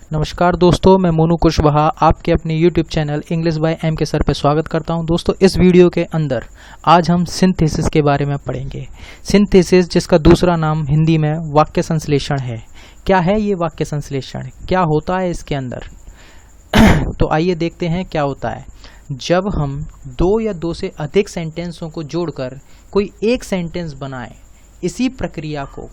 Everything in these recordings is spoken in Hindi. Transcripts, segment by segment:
नमस्कार दोस्तों, मैं मोनू कुशवाहा आपके अपने YouTube channel English by M K sir पे स्वागत करता हूं। दोस्तों, इस वीडियो के अंदर आज हम सिंथेसिस के बारे में पढ़ेंगे। सिंथेसिस, जिसका दूसरा नाम हिंदी में वाक्य संश्लेषण है। क्या है ये वाक्य संश्लेषण, क्या होता है इसके अंदर? तो आइए देखते हैं क्या होता है। जब हम दो या दो से अधिक सेंटेंसों को जोड़कर कोई एक सेंटेंस बनाएं, इसी प्रक्रिया को,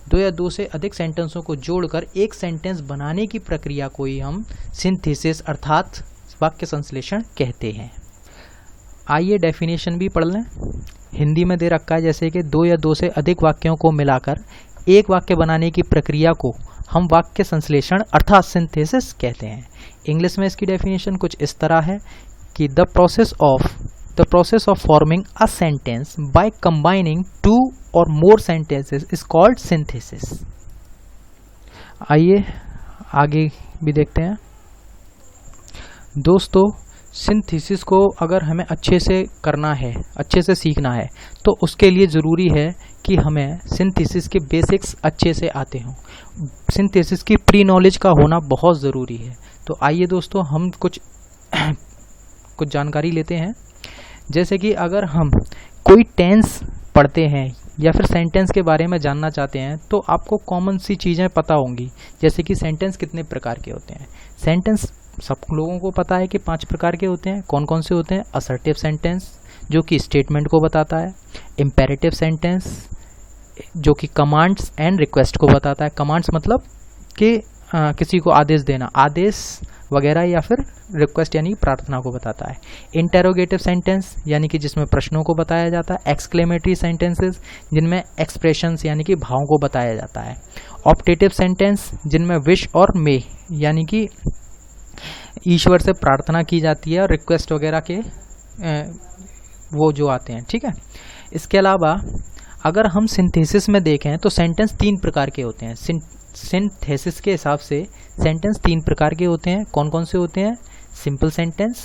दो या दो से अधिक सेंटेंसों को जोड़कर एक सेंटेंस बनाने की प्रक्रिया को ही हम सिंथेसिस अर्थात वाक्य संश्लेषण कहते हैं। आइए डेफिनेशन भी पढ़ लें। हिंदी में दे रखा है जैसे कि दो या दो से अधिक वाक्यों को मिलाकर एक वाक्य बनाने की प्रक्रिया को हम वाक्य संश्लेषण अर्थात सिंथेसिस कहते हैं। इंग्लिश में इसकी डेफिनेशन कुछ इस तरह है कि the process of forming a sentence by combining two or more sentences is called synthesis. आइए आगे भी देखते हैं। दोस्तों, सिंथेसिस को अगर हमें अच्छे से करना है, अच्छे से सीखना है, तो उसके लिए ज़रूरी है कि हमें सिंथेसिस के बेसिक्स अच्छे से आते हों। सिंथेसिस की प्री नॉलेज का होना बहुत ज़रूरी है। तो आइए दोस्तों, हम कुछ जानकारी लेते हैं। जैसे कि अगर हम कोई टेंस पढ़ते हैं या फिर सेंटेंस के बारे में जानना चाहते हैं, तो आपको कॉमन सी चीज़ें पता होंगी। जैसे कि सेंटेंस कितने प्रकार के होते हैं। सेंटेंस सब लोगों को पता है कि 5 प्रकार के होते हैं। कौन कौन से होते हैं? असर्टिव सेंटेंस, जो कि स्टेटमेंट को बताता है। इम्पेरेटिव सेंटेंस, जो कि कमांड्स एंड रिक्वेस्ट को बताता है। कमांड्स मतलब कि किसी को आदेश देना, आदेश वगैरह, या फिर रिक्वेस्ट यानी प्रार्थना को बताता है। इंटेरोगेटिव सेंटेंस यानी कि जिसमें प्रश्नों को बताया जाता है। एक्सक्लेमेटरी सेंटेंसेस, जिनमें एक्सप्रेशंस यानी कि भावों को बताया जाता है। ऑप्टेटिव सेंटेंस, जिनमें विश और मे यानी कि ईश्वर से प्रार्थना की जाती है, और रिक्वेस्ट वगैरह के वो जो आते हैं, ठीक है। इसके अलावा अगर हम सिंथेसिस में देखें तो सेंटेंस 3 प्रकार के होते हैं। सिंथेसिस के हिसाब से सेंटेंस 3 प्रकार के होते हैं। कौन कौन से होते हैं? सिंपल सेंटेंस,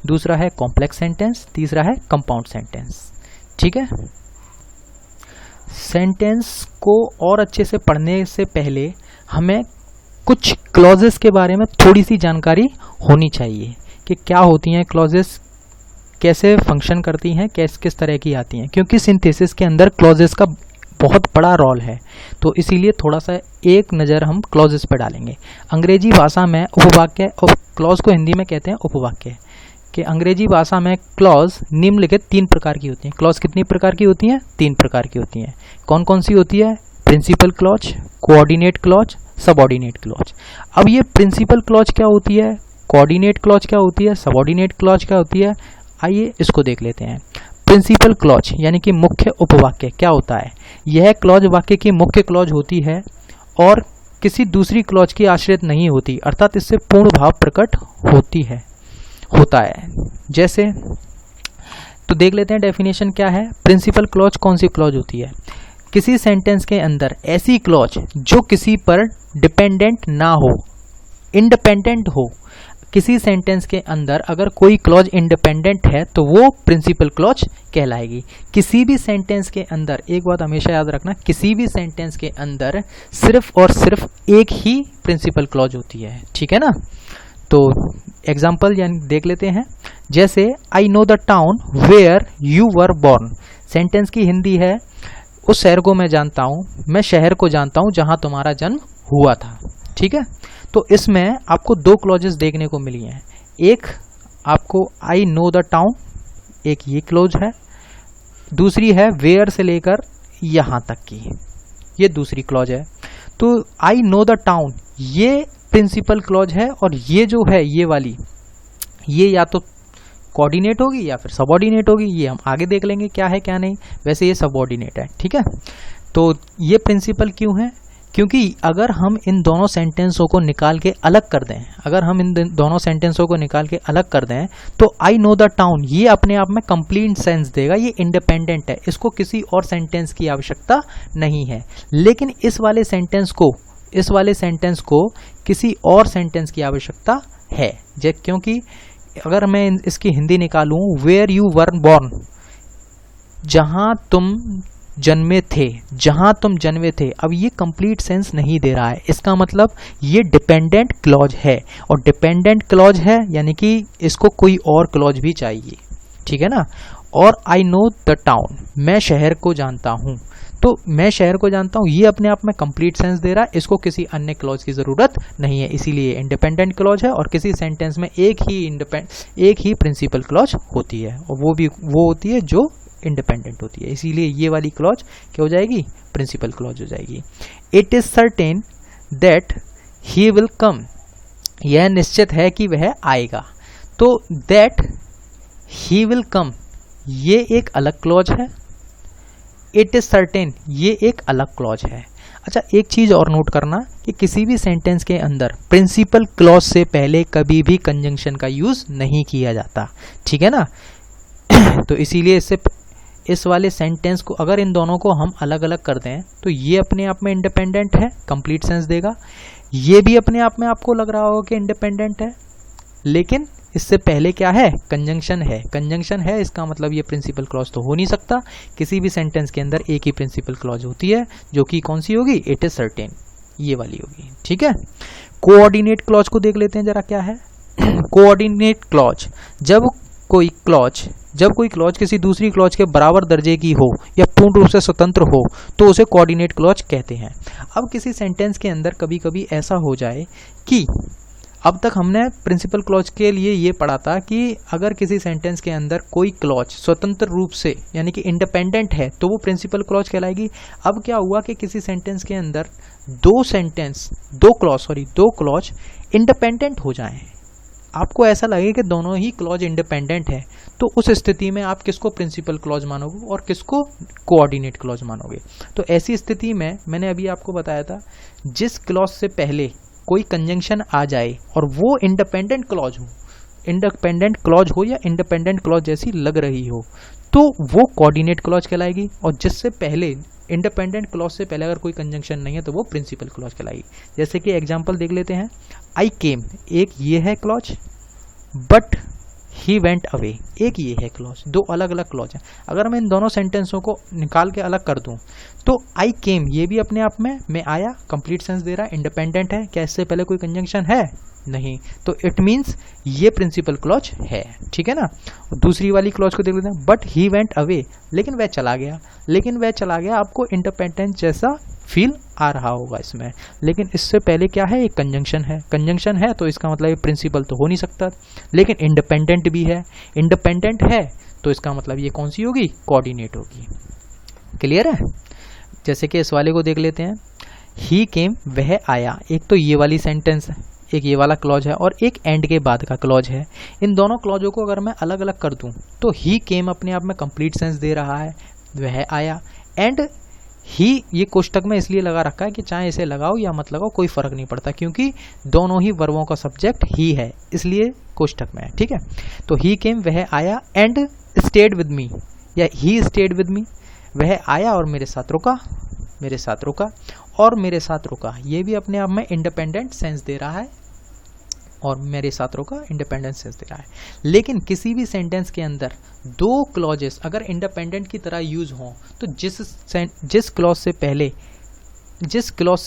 दूसरा है कॉम्प्लेक्स सेंटेंस, तीसरा है कंपाउंड सेंटेंस, ठीक है। सेंटेंस को और अच्छे से पढ़ने से पहले हमें कुछ क्लॉजेस के बारे में थोड़ी सी जानकारी होनी चाहिए कि क्या होती हैं क्लॉजेस, कैसे फंक्शन करती हैं, किस तरह की आती हैं, क्योंकि सिंथेसिस के अंदर क्लॉजेस का बहुत बड़ा रोल है। तो इसीलिए थोड़ा सा एक नज़र हम क्लॉजेस पर डालेंगे। अंग्रेजी भाषा में उपवाक्य, और क्लॉज को हिंदी में कहते हैं उपवाक्य, कि अंग्रेजी भाषा में क्लॉज निम्नलिखित 3 प्रकार की होती हैं। क्लॉज कितनी प्रकार की होती हैं? 3 प्रकार की होती हैं। कौन कौन सी होती है? Principal clause, coordinate clause, subordinate clause. अब ये प्रिंसिपल क्लॉज क्या होती है, कोऑर्डिनेट क्लॉज क्या होती है, सबऑर्डिनेट क्लॉज क्या होती है, आइए इसको देख लेते हैं। प्रिंसिपल क्लॉज यानी कि मुख्य उपवाक्य क्या होता है? यह क्लॉज वाक्य की मुख्य क्लॉज होती है और किसी दूसरी क्लॉज की आश्रित नहीं होती, अर्थात इससे पूर्ण भाव प्रकट होता है। जैसे, तो देख लेते हैं डेफिनेशन क्या है। प्रिंसिपल क्लॉज कौन सी क्लॉज होती है? किसी सेंटेंस के अंदर ऐसी क्लॉज जो किसी पर डिपेंडेंट ना हो, इंडिपेंडेंट हो। किसी सेंटेंस के अंदर अगर कोई क्लॉज इंडिपेंडेंट है तो वो प्रिंसिपल क्लॉज कहलाएगी। किसी भी सेंटेंस के अंदर, एक बात हमेशा याद रखना, किसी भी सेंटेंस के अंदर सिर्फ और सिर्फ एक ही प्रिंसिपल क्लॉज होती है, ठीक है ना। तो एग्जाम्पल यानी देख लेते हैं। जैसे, I know the town where you were born. Sentence की हिंदी है, उस शहर को मैं जानता हूँ, मैं शहर को जानता हूँ जहाँ तुम्हारा जन्म हुआ था, ठीक है। तो इसमें आपको 2 क्लॉजेस देखने को मिली हैं। एक आपको आई नो द टाउन, एक ये क्लॉज है। दूसरी है वेयर से लेकर यहाँ तक की, ये दूसरी क्लॉज है। तो आई नो द टाउन ये प्रिंसिपल क्लॉज है, और ये जो है ये वाली, ये या तो कोऑर्डिनेट होगी या फिर सबऑर्डिनेट होगी। ये हम आगे देख लेंगे क्या है क्या नहीं। वैसे ये सबऑर्डिनेट है, ठीक है। तो ये प्रिंसिपल क्यों है? क्योंकि अगर हम इन दोनों सेंटेंसों को निकाल के अलग कर दें, तो आई नो द टाउन ये अपने आप में कंप्लीट सेंस देगा, ये इंडिपेंडेंट है, इसको किसी और सेंटेंस की आवश्यकता नहीं है। लेकिन इस वाले सेंटेंस को किसी और सेंटेंस की आवश्यकता है। क्योंकि अगर मैं इसकी हिंदी निकालूं, वेयर यू वर बॉर्न, जहां तुम जन्मे थे, जहां तुम जन्मे थे। अब ये कंप्लीट सेंस नहीं दे रहा है, इसका मतलब ये डिपेंडेंट क्लॉज है, और डिपेंडेंट क्लॉज है यानी कि इसको कोई और क्लॉज भी चाहिए, ठीक है ना। और आई नो द टाउन, मैं शहर को जानता हूं, तो मैं शहर को जानता हूं ये अपने आप में कंप्लीट सेंस दे रहा है, इसको किसी अन्य क्लॉज की जरूरत नहीं है, इसीलिए इंडिपेंडेंट क्लॉज है। और किसी सेंटेंस में एक ही प्रिंसिपल क्लॉज होती है, और वो होती है जो इंडिपेंडेंट होती है, इसीलिए ये वाली क्लॉज क्या हो जाएगी, प्रिंसिपल क्लॉज हो जाएगी। It is certain that he will come, यह निश्चित है कि वह आएगा। तो दैट ही विल कम ये एक अलग क्लॉज है, इट इज सर्टेन ये एक अलग क्लॉज है। अच्छा, एक चीज और नोट करना कि किसी भी सेंटेंस के अंदर प्रिंसिपल क्लॉज से पहले कभी भी कंजंक्शन का यूज नहीं किया जाता, ठीक है ना। तो इसीलिए इस वाले सेंटेंस को अगर इन दोनों को हम अलग अलग कर दें तो ये अपने आप में इंडिपेंडेंट है, कंप्लीट सेंस देगा। ये भी अपने आप में आपको लग रहा होगा कि इंडिपेंडेंट है, लेकिन इससे पहले क्या है, कंजंक्शन है। कंजंक्शन है इसका मतलब ये प्रिंसिपल क्लॉज तो हो नहीं सकता। किसी भी सेंटेंस के अंदर एक ही प्रिंसिपल क्लॉज होती है, जो कि कौन सी होगी, इट इज सर्टेन, ये वाली होगी, ठीक है। कोऑर्डिनेट क्लॉज को देख लेते हैं जरा क्या है। कोऑर्डिनेट क्लॉज, जब कोई क्लॉज किसी दूसरी क्लॉज के बराबर दर्जे की हो या पूर्ण रूप से स्वतंत्र हो तो उसे कोऑर्डिनेट क्लॉज कहते हैं। अब किसी सेंटेंस के अंदर कभी कभी ऐसा हो जाए कि अब तक हमने प्रिंसिपल क्लॉज के लिए ये पढ़ा था कि अगर किसी सेंटेंस के अंदर कोई क्लॉज स्वतंत्र रूप से यानी कि इंडिपेंडेंट है तो वो प्रिंसिपल क्लॉज कहलाएगी। अब क्या हुआ कि किसी सेंटेंस के अंदर दो क्लॉज इंडिपेंडेंट हो जाएं, आपको ऐसा लगे कि दोनों ही क्लॉज इंडिपेंडेंट है, तो उस स्थिति में आप किसको प्रिंसिपल क्लॉज मानोगे और किसको कोऑर्डिनेट क्लॉज मानोगे। तो ऐसी स्थिति में मैंने अभी आपको बताया था, जिस क्लॉज से पहले कोई कंजंक्शन आ जाए और वो इंडिपेंडेंट क्लॉज हो या इंडिपेंडेंट क्लॉज जैसी लग रही हो, तो वो कोऑर्डिनेट क्लॉज कहलाएगी। और जिससे पहले इंडिपेंडेंट क्लॉज से पहले अगर कोई कंजंक्शन नहीं है तो वो प्रिंसिपल क्लॉज कहलाएगी। जैसे कि एग्जांपल देख लेते हैं, आई केम, एक ये है clause, but he went away, एक ये है क्लॉज, दो अलग अलग क्लॉज हैं। अगर मैं इन दोनों सेंटेंसों को निकाल के अलग कर दूं तो आई केम ये भी अपने आप में मैं आया, कंप्लीट सेंस दे रहा है, इंडिपेंडेंट है, क्या इससे पहले कोई कंजंक्शन है, नहीं, तो इट मीन्स ये प्रिंसिपल क्लॉज है, ठीक है ना। दूसरी वाली क्लॉज को देख लेते हैं, बट ही वेंट अवे, लेकिन वह चला गया, आपको इंडिपेंडेंट जैसा फील आ रहा होगा इसमें, लेकिन इससे पहले क्या है, एक कंजंक्शन है, तो इसका मतलब ये प्रिंसिपल तो हो नहीं सकता, लेकिन इंडिपेंडेंट भी है, इंडिपेंडेंट है तो इसका मतलब ये कौन सी होगी, कोऑर्डिनेट होगी। क्लियर है। जैसे कि इस वाले को देख लेते हैं, ही केम वह आया, एक तो ये वाली सेंटेंस है, एक ये वाला क्लॉज है और एक एंड के बाद का क्लॉज है। इन दोनों क्लॉजों को अगर मैं अलग अलग कर दूं तो ही केम अपने आप में कंप्लीट सेंस दे रहा है, वह आया, एंड ही ये कोष्टक में इसलिए लगा रखा है कि चाहे इसे लगाओ या मत लगाओ कोई फर्क नहीं पड़ता, क्योंकि दोनों ही वर्बों का सब्जेक्ट ही है, इसलिए कोष्टक में है, ठीक है। तो ही केम वह आया, एंड स्टेड विद मी या ही स्टेड विद मी, वह आया और मेरे साथ रुका, और मेरे साथ रुका, ये भी अपने आप में इंडिपेंडेंट सेंस दे रहा है, और मेरे साथ रुका इंडिपेंडेंट सेंस दे रहा है। लेकिन किसी भी सेंटेंस के अंदर दो क्लॉजेस अगर इंडिपेंडेंट की तरह यूज हों तो जिस क्लॉज से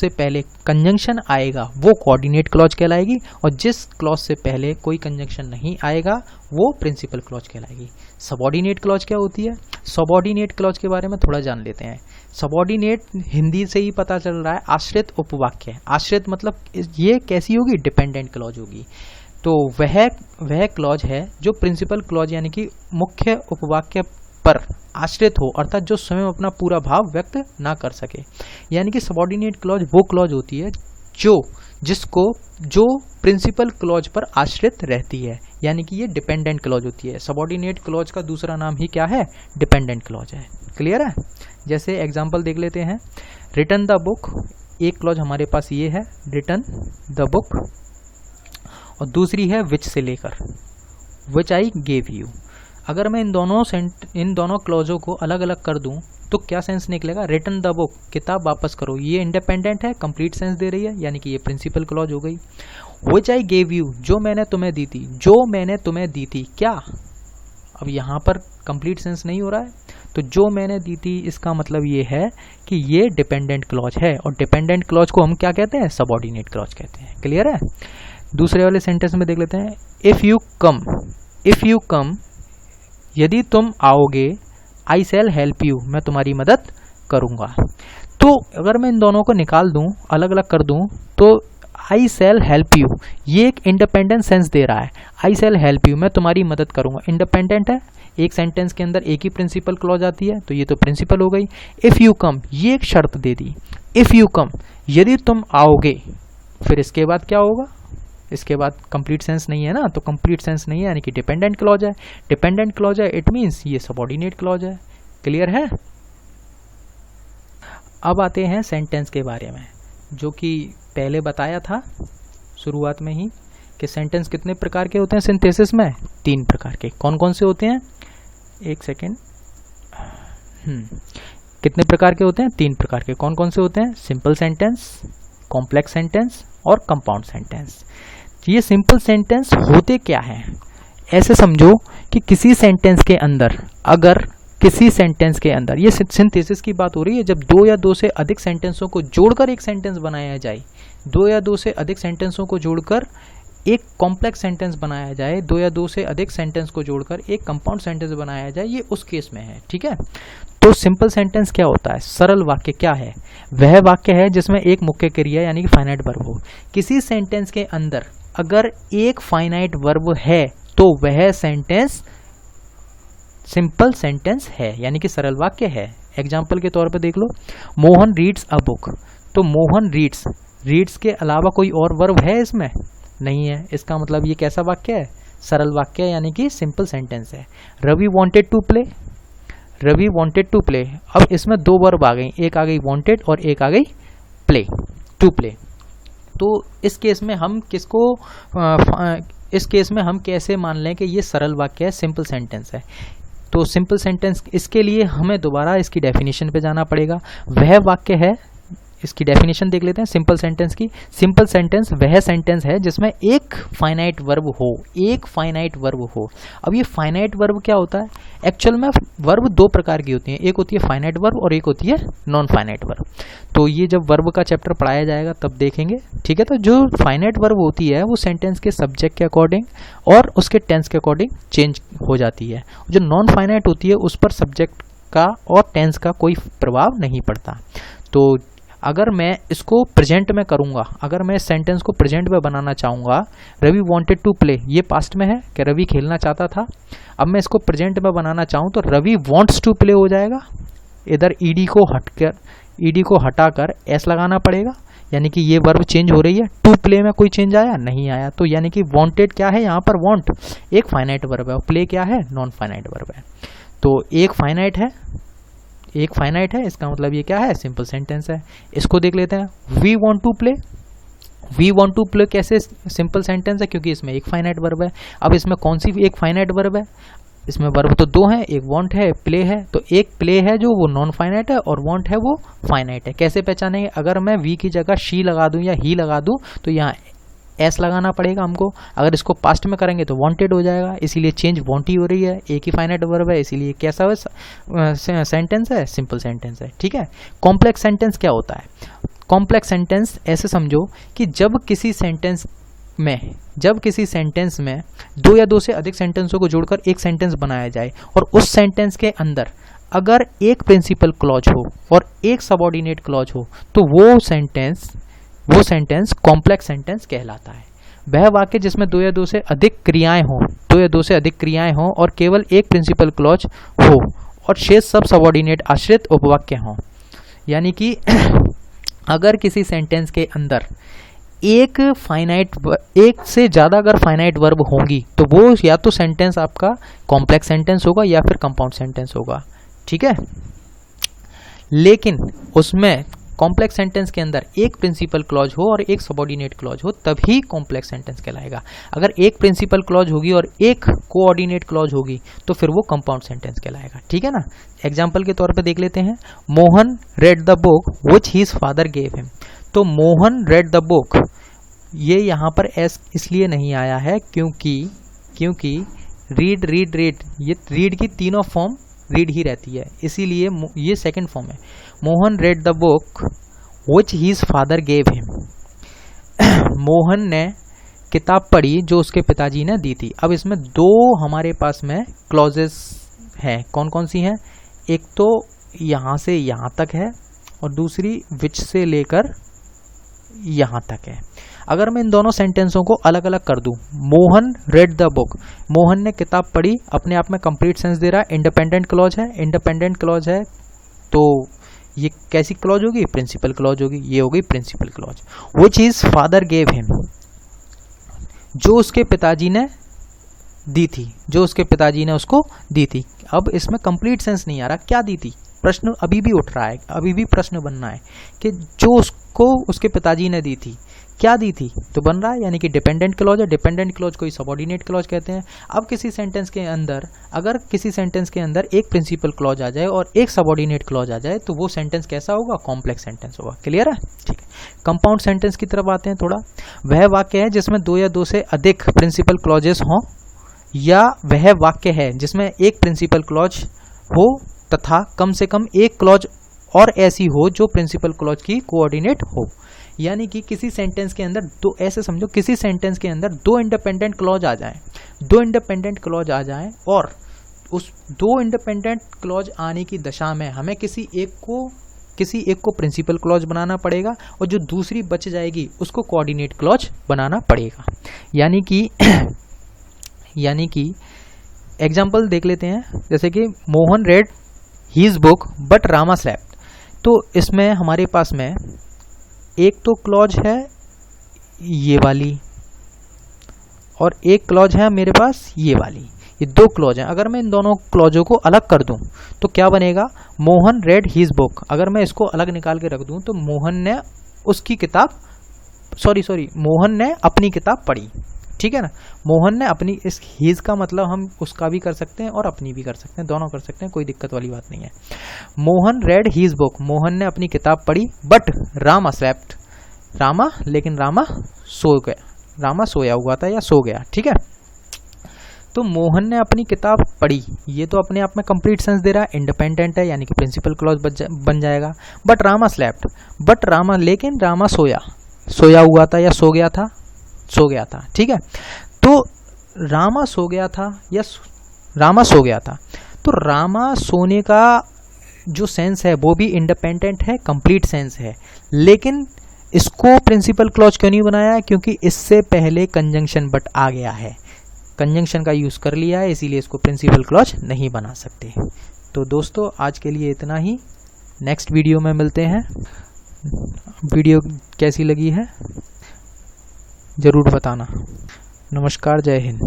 पहले कंजंक्शन आएगा वो कोऑर्डिनेट क्लॉज कहलाएगी, और जिस क्लॉज से पहले कोई कंजंक्शन नहीं आएगा वो प्रिंसिपल क्लॉज कहलाएगी। सबऑर्डिनेट क्लॉज क्या होती है, सबऑर्डिनेट क्लॉज के बारे में थोड़ा जान लेते हैं। सबऑर्डिनेट हिंदी से ही पता चल रहा है, आश्रित उपवाक्य। आश्रित मतलब ये कैसी होगी, डिपेंडेंट क्लॉज होगी। तो वह क्लॉज है जो प्रिंसिपल क्लॉज यानी कि मुख्य उपवाक्य पर आश्रित हो, अर्थात जो स्वयं अपना पूरा भाव व्यक्त ना कर सके। यानी कि सबऑर्डिनेट क्लॉज वो क्लॉज होती है जो प्रिंसिपल क्लॉज पर आश्रित रहती है, यानी कि ये डिपेंडेंट क्लॉज होती है। सबऑर्डिनेट क्लॉज का दूसरा नाम ही क्या है, डिपेंडेंट क्लॉज है। क्लियर है। जैसे एग्जांपल देख लेते हैं, रिटर्न द बुक, एक क्लॉज हमारे पास ये है रिटर्न द बुक, और दूसरी है विच से लेकर विच आई गेव यू। अगर मैं इन दोनों क्लॉजों को अलग अलग कर दूं तो क्या सेंस निकलेगा, रिटर्न द बुक, किताब वापस करो, ये इंडिपेंडेंट है, कंप्लीट सेंस दे रही है, यानी कि ये प्रिंसिपल क्लॉज हो गई। विच आई गेव यू, जो मैंने तुम्हें दी थी, क्या अब यहाँ पर कंप्लीट सेंस नहीं हो रहा है, तो जो मैंने दी थी इसका मतलब ये है कि ये डिपेंडेंट क्लॉज है, और डिपेंडेंट क्लॉज को हम क्या कहते हैं, सबऑर्डिनेट क्लॉज कहते हैं। क्लियर है। दूसरे वाले सेंटेंस में देख लेते हैं, इफ यू कम, यदि तुम आओगे, आई शैल हेल्प यू, मैं तुम्हारी मदद करूंगा। तो अगर मैं इन दोनों को निकाल दूं, अलग अलग कर दूं, तो आई शैल हेल्प यू ये एक इंडिपेंडेंट सेंस दे रहा है। आई शैल हेल्प यू, मैं तुम्हारी मदद करूंगा, इंडिपेंडेंट है, एक सेंटेंस के अंदर एक ही प्रिंसिपल क्लॉज आती है, तो ये तो प्रिंसिपल हो गई। इफ यू कम, ये एक शर्त दे दी, इफ यू कम, यदि तुम आओगे, फिर इसके बाद क्या होगा, इसके बाद कंप्लीट सेंस नहीं है ना, तो कंप्लीट सेंस नहीं है यानी कि डिपेंडेंट क्लॉज है। डिपेंडेंट क्लॉज है, इट मीन्स ये सबऑर्डिनेट क्लॉज है। क्लियर है। अब आते हैं सेंटेंस के बारे में, जो कि पहले बताया था शुरुआत में ही कि सेंटेंस कितने प्रकार के होते हैं सिंथेसिस में, 3 प्रकार के। कौन कौन से होते हैं, एक सेकेंड, कितने प्रकार के होते हैं, 3 प्रकार के। कौन कौन से होते हैं, सिंपल सेंटेंस, कॉम्प्लेक्स सेंटेंस और कंपाउंड सेंटेंस। ये सिंपल सेंटेंस होते क्या हैं, ऐसे समझो कि किसी सेंटेंस के अंदर, अगर किसी सेंटेंस के अंदर, ये सिंथेसिस की बात हो रही है, जब 2 या 2 से अधिक सेंटेंसों को जोड़कर एक सेंटेंस बनाया जाए, 2 या 2 से अधिक सेंटेंसों को जोड़कर एक कॉम्प्लेक्स सेंटेंस बनाया जाए, 2 या 2 से अधिक सेंटेंस को जोड़कर एक कंपाउंड सेंटेंस बनाया जाए, ये उस केस में है। ठीक है। तो सिंपल सेंटेंस क्या होता है, सरल वाक्य क्या है, वह वाक्य है जिसमें एक मुख्य क्रिया यानी कि फाइनाइट वर्ब हो। किसी सेंटेंस के अंदर अगर एक फाइनाइट वर्ब है तो वह सेंटेंस सिंपल सेंटेंस है, यानी कि सरल वाक्य है। एग्जाम्पल के तौर पर देख लो, मोहन रीड्स अ बुक, तो मोहन रीड्स के अलावा कोई और वर्ब है इसमें, नहीं है, इसका मतलब ये कैसा वाक्य है, सरल वाक्य है, यानी कि सिंपल सेंटेंस है। रवि वांटेड टू प्ले, अब इसमें 2 वर्ब आ गई, एक आ गई वांटेड और एक आ गई प्ले, टू प्ले। तो इस केस में हम कैसे मान लें कि ये सरल वाक्य है, सिंपल सेंटेंस है। तो सिंपल सेंटेंस, इसके लिए हमें दोबारा इसकी डेफिनेशन पे जाना पड़ेगा। वह वाक्य है, इसकी डेफिनेशन देख लेते हैं सिंपल सेंटेंस की। सिंपल सेंटेंस वह सेंटेंस है जिसमें एक फाइनाइट वर्ब हो, अब ये फाइनाइट वर्ब क्या होता है, एक्चुअल में वर्ब 2 प्रकार की होती हैं, एक होती है फाइनाइट वर्ब और एक होती है नॉन फाइनाइट वर्ब। तो ये जब वर्ब का चैप्टर पढ़ाया जाएगा तब देखेंगे। ठीक है। तो जो फाइनाइट वर्ब होती है वो सेंटेंस के सब्जेक्ट के अकॉर्डिंग और उसके टेंस के अकॉर्डिंग चेंज हो जाती है। जो नॉन फाइनाइट होती है उस पर सब्जेक्ट का और टेंस का कोई प्रभाव नहीं पड़ता। तो अगर मैं इसको प्रेजेंट में करूंगा, अगर मैं इस सेंटेंस को प्रेजेंट में बनाना चाहूंगा, रवि वांटेड टू प्ले, ये पास्ट में है कि रवि खेलना चाहता था। अब मैं इसको प्रेजेंट में बनाना चाहूं तो रवि वांट्स टू प्ले हो जाएगा। इधर ईडी को हटाकर एस लगाना पड़ेगा, यानी कि ये वर्ब चेंज हो रही है। टू प्ले में कोई चेंज आया नहीं आया, तो यानी कि वांटेड क्या है, यहाँ पर वांट एक फाइनाइट वर्ब है और प्ले क्या है, नॉन फाइनाइट वर्ब है। तो एक फाइनाइट है, इसका मतलब ये क्या है, सिंपल सेंटेंस है। इसको देख लेते हैं, वी वांट टू प्ले कैसे सिंपल सेंटेंस है, क्योंकि इसमें एक फाइनाइट वर्ब है। अब इसमें कौन सी एक फाइनाइट वर्ब है, इसमें वर्ब तो 2 हैं, एक वांट है, प्ले है। तो एक प्ले है जो वो नॉन फाइनाइट है और वांट है वो फाइनाइट है। कैसे पहचानेंगे, अगर मैं वी की जगह शी लगा दूं या ही लगा दूं तो यहाँ एस लगाना पड़ेगा हमको। अगर इसको पास्ट में करेंगे तो वांटेड हो जाएगा, इसीलिए चेंज वांट ही हो रही है, एक ही फाइनाइट वर्ब है, इसीलिए कैसा सेंटेंस है, सिंपल सेंटेंस है। ठीक है। कॉम्प्लेक्स सेंटेंस क्या होता है, कॉम्प्लेक्स सेंटेंस ऐसे समझो कि जब किसी सेंटेंस में 2 या 2 से अधिक सेंटेंसों को जोड़कर एक सेंटेंस बनाया जाए और उस सेंटेंस के अंदर अगर एक प्रिंसिपल क्लॉज हो और एक सबऑर्डिनेट क्लॉज हो तो वो सेंटेंस कॉम्प्लेक्स सेंटेंस कहलाता है। वह वाक्य जिसमें 2 या 2 से अधिक क्रियाएं हों और केवल एक प्रिंसिपल क्लॉज हो और शेष सब सबऑर्डिनेट आश्रित उपवाक्य हों। यानी कि अगर किसी सेंटेंस के अंदर एक से ज़्यादा अगर फाइनाइट वर्ब होंगी तो वो या तो सेंटेंस आपका कॉम्प्लेक्स सेंटेंस होगा या फिर कंपाउंड सेंटेंस होगा। ठीक है। लेकिन उसमें कॉम्प्लेक्स सेंटेंस के अंदर एक प्रिंसिपल क्लॉज हो और एक सबऑर्डिनेट क्लॉज हो तभी कॉम्प्लेक्स सेंटेंस कहलाएगा। अगर एक प्रिंसिपल क्लॉज होगी और एक कोऑर्डिनेट क्लॉज होगी तो फिर वो कंपाउंड सेंटेंस कहलाएगा। ठीक है ना। एग्जाम्पल के तौर पे देख लेते हैं, Mohan read the book which his father gave him. तो मोहन रेड द बुक, ये यहाँ पर एस इसलिए नहीं आया है क्योंकि रीड रीड रीड, ये रीड की तीनों फॉर्म रीड ही रहती है, इसीलिए ये सेकंड फॉर्म है। Mohan read the book which his father gave him. Mohan ने किताब पढ़ी जो उसके पिताजी ने दी थी। अब इसमें दो हमारे पास में क्लॉजेस हैं, कौन कौन सी हैं? एक तो यहाँ से यहाँ तक है और दूसरी विच से लेकर यहाँ तक है। अगर मैं इन दोनों सेंटेंसों को अलग अलग कर दूं, Mohan read the book, Mohan ने किताब पढ़ी, अपने आप में कंप्लीट सेंस दे रहा है, इंडिपेंडेंट क्लॉज है, इंडिपेंडेंट क्लॉज है तो ये कैसी क्लॉज होगी? प्रिंसिपल क्लॉज होगी, ये होगी principal clause. Which his father gave him, जो उसके पिताजी ने दी थी, जो उसके पिताजी ने उसको दी थी। अब इसमें कंप्लीट सेंस नहीं आ रहा, क्या दी थी? प्रश्न अभी भी उठ रहा है, अभी भी प्रश्न बनना है कि जो उसको उसके पिताजी ने दी थी, क्या दी थी? तो बन रहा है, यानी कि डिपेंडेंट क्लॉज है। डिपेंडेंट क्लॉज को सबऑर्डिनेट क्लॉज कहते हैं। अब किसी सेंटेंस के अंदर, अगर किसी सेंटेंस के अंदर एक प्रिंसिपल क्लॉज आ जाए और एक सबऑर्डिनेट क्लॉज आ जाए तो वो सेंटेंस कैसा होगा? कॉम्प्लेक्स सेंटेंस होगा। क्लियर है? ठीक है। कंपाउंड सेंटेंस की तरफ आते हैं थोड़ा। वह वाक्य है जिसमें दो या दो से अधिक प्रिंसिपल क्लॉजेस हों, या वह वाक्य है जिसमें एक प्रिंसिपल क्लॉज हो तथा कम से कम एक क्लॉज और ऐसी हो जो प्रिंसिपल क्लॉज की कोऑर्डिनेट हो। यानी कि किसी सेंटेंस के अंदर दो, ऐसे समझो किसी सेंटेंस के अंदर दो इंडिपेंडेंट क्लॉज आ जाएं, दो इंडिपेंडेंट क्लॉज आ जाएं और उस दो इंडिपेंडेंट क्लॉज आने की दशा में हमें किसी एक को प्रिंसिपल क्लॉज बनाना पड़ेगा और जो दूसरी बच जाएगी उसको कोऑर्डिनेट क्लॉज बनाना पड़ेगा। यानी कि एग्जाम्पल देख लेते हैं, जैसे कि Mohan read his book but Rama slept. तो इसमें हमारे पास में एक तो क्लॉज है ये वाली और एक क्लॉज है मेरे पास ये वाली, ये दो क्लॉज हैं। अगर मैं इन दोनों क्लॉजों को अलग कर दूं तो क्या बनेगा? Mohan read his book. अगर मैं इसको अलग निकाल के रख दूं तो मोहन ने उसकी किताब मोहन ने अपनी किताब पढ़ी। ठीक है ना? मोहन ने अपनी, इस हीज का मतलब हम उसका भी कर सकते हैं और अपनी भी कर सकते हैं, दोनों कर सकते हैं, कोई दिक्कत वाली बात नहीं है। Mohan read his book, Mohan ने अपनी किताब पढ़ी, बट रामा स्लेप्ट, लेकिन रामा सो गया, रामा सोया हुआ था या सो गया। ठीक है? तो मोहन ने अपनी किताब पढ़ी, ये तो अपने आप में कंप्लीट सेंस दे रहा है, इंडिपेंडेंट है, यानी कि प्रिंसिपल क्लॉज बन जाएगा। बट रामा स्लेप्ट, लेकिन रामा सोया हुआ था या सो गया था। ठीक है? तो रामा सो गया था या रामा सो गया था, तो रामा सोने का जो सेंस है वो भी इंडिपेंडेंट है, कंप्लीट सेंस है, लेकिन इसको प्रिंसिपल क्लॉज क्यों नहीं बनाया है? क्योंकि इससे पहले कंजंक्शन बट आ गया है, कंजंक्शन का यूज कर लिया है, इसीलिए इसको प्रिंसिपल क्लॉज नहीं बना सकते। तो दोस्तों आज के लिए इतना ही, नेक्स्ट वीडियो में मिलते हैं। वीडियो कैसी लगी है जरूर बताना। नमस्कार, जय हिंद।